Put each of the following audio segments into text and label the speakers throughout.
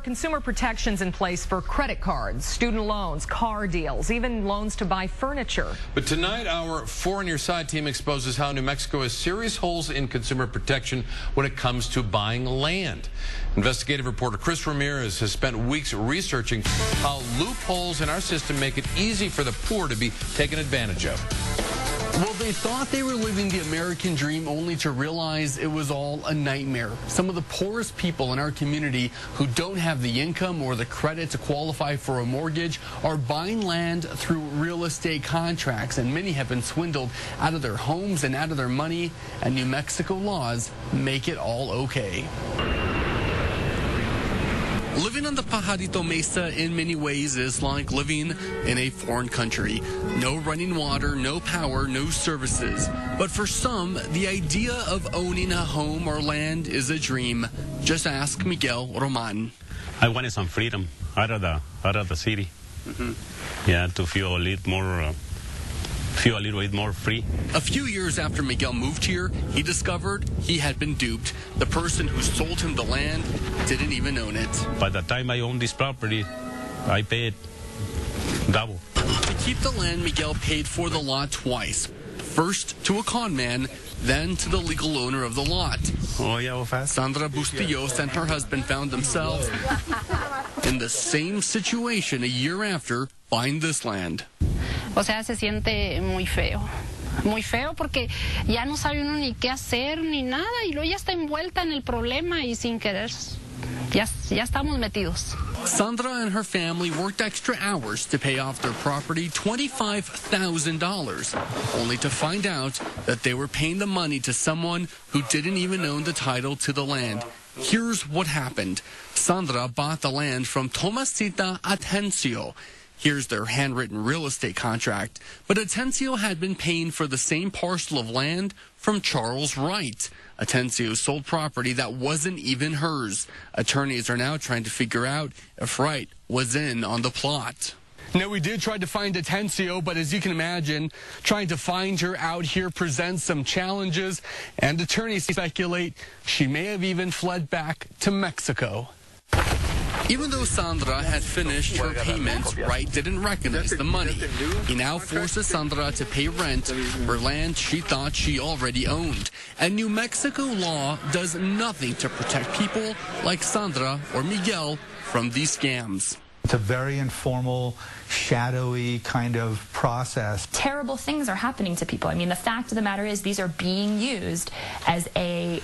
Speaker 1: are consumer protections in place for credit cards, student loans, car deals, even loans to buy furniture.
Speaker 2: But tonight, our Four on Your Side team exposes how New Mexico has serious holes in consumer protection when it comes to buying land. Investigative reporter Chris Ramirez has spent weeks researching how loopholes in our system make it easy for the poor to be taken advantage of.
Speaker 3: Well, they thought they were living the American dream only to realize it was all a nightmare. Some of the poorest people in our community who don't have the income or the credit to qualify for a mortgage are buying land through real estate contracts, and many have been swindled out of their homes and out of their money, and New Mexico laws make it all okay. Living on the Pajarito Mesa in many ways is like living in a foreign country. No running water, no power, no services. But for some, the idea of owning a home or land is a dream. Just ask Miguel Roman.
Speaker 4: I wanted some freedom out of the city. Yeah, to feel a little bit more free.
Speaker 3: A few years after Miguel moved here, he discovered he had been duped. The person who sold him the land didn't even own it.
Speaker 4: By the time I owned this property, I paid double.
Speaker 3: To keep the land, Miguel paid for the lot twice. First to a con man, then to the legal owner of the lot. Sandra Bustillos and her husband found themselves in the same situation a year after buying this land.
Speaker 5: O sea, se siente muy feo. Muy feo porque ya no sabe uno ni qué hacer ni nada y luego ya está envuelta en el problema y sin querer ya estamos metidos.
Speaker 3: Sandra and her family worked extra hours to pay off their property, $25,000, only to find out that they were paying the money to someone who didn't even own the title to the land. Here's what happened. Sandra bought the land from Tomasita Atencio. Here's their handwritten real estate contract. But Atencio had been paying for the same parcel of land from Charles Wright. Atencio sold property that wasn't even hers. Attorneys are now trying to figure out if Wright was in on the plot. Now, we did try to find Atencio, but as you can imagine, trying to find her out here presents some challenges, and attorneys speculate she may have even fled back to Mexico. Even though Sandra had finished her payments, Wright didn't recognize the money. He now forces Sandra to pay rent for land she thought she already owned. And New Mexico law does nothing to protect people like Sandra or Miguel from these scams.
Speaker 6: It's a very informal, shadowy kind of process.
Speaker 7: Terrible things are happening to people. I mean, the fact of the matter is these are being used as a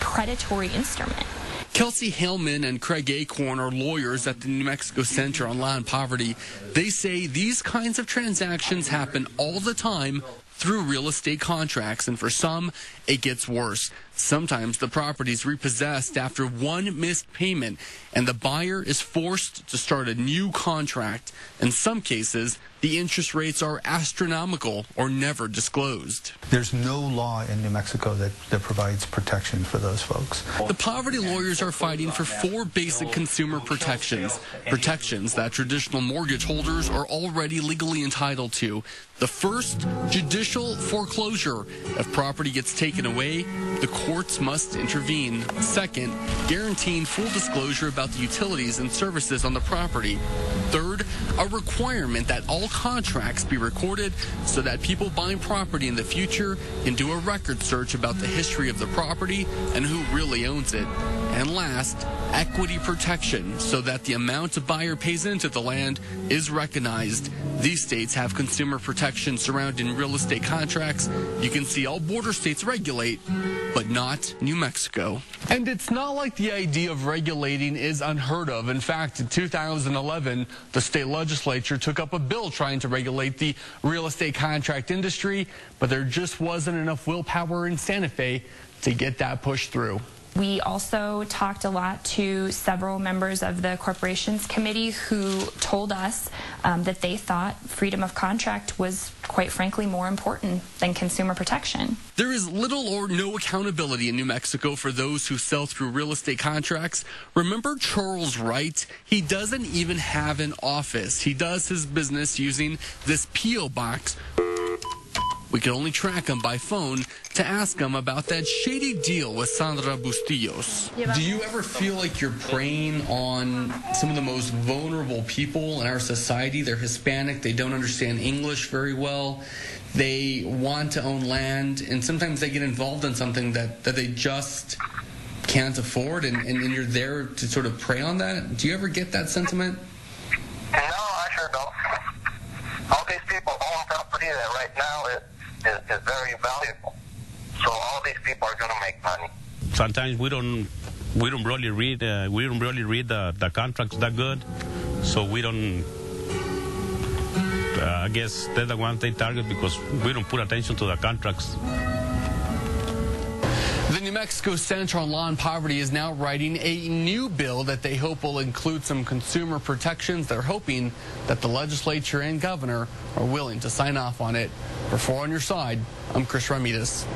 Speaker 7: predatory instrument.
Speaker 3: Kelsey Hillman and Craig Acorn are lawyers at the New Mexico Center on Law and Poverty. They say these kinds of transactions happen all the time through real estate contracts, and for some, it gets worse. Sometimes the property is repossessed after one missed payment, and the buyer is forced to start a new contract. In some cases, the interest rates are astronomical or never disclosed.
Speaker 6: There's no law in New Mexico that provides protection for those folks.
Speaker 3: The poverty lawyers are fighting for 4 basic consumer protections. Protections that traditional mortgage holders are already legally entitled to. The first, judicial foreclosure. If property gets taken away, the courts must intervene. Second, guaranteeing full disclosure about the utilities and services on the property. Third, a requirement that all contracts be recorded so that people buying property in the future can do a record search about the history of the property and who really owns it. And last, equity protection so that the amount a buyer pays into the land is recognized. These states have consumer protection surrounding real estate contracts. You can see all border states regulate, but not New Mexico. And it's not like the idea of regulating is unheard of. In fact, in 2011, the state legislature took up a bill trying to regulate the real estate contract industry, but there just wasn't enough willpower in Santa Fe to get that pushed through.
Speaker 7: We also talked a lot to several members of the Corporations Committee who told us that they thought freedom of contract was, quite frankly, more important than consumer protection.
Speaker 3: There is little or no accountability in New Mexico for those who sell through real estate contracts. Remember Charles Wright? He doesn't even have an office. He does his business using this P.O. box We could only track him by phone to ask him about that shady deal with Sandra Bustillos. Do you ever feel like you're preying on some of the most vulnerable people in our society? They're Hispanic, they don't understand English very well, they want to own land, and sometimes they get involved in something that they just can't afford, and you're there to sort of prey on that? Do you ever get that sentiment?
Speaker 8: No, I sure don't. All these people own property that right now is very valuable. So all these people are going to make money.
Speaker 4: Sometimes we don't really read the contracts that good, so we don't. I guess they're the ones they target because we don't put attention to the contracts.
Speaker 3: The New Mexico Center on Law and Poverty is now writing a new bill that they hope will include some consumer protections. They're hoping that the legislature and governor are willing to sign off on it. For 4 on Your Side, I'm Chris Ramirez.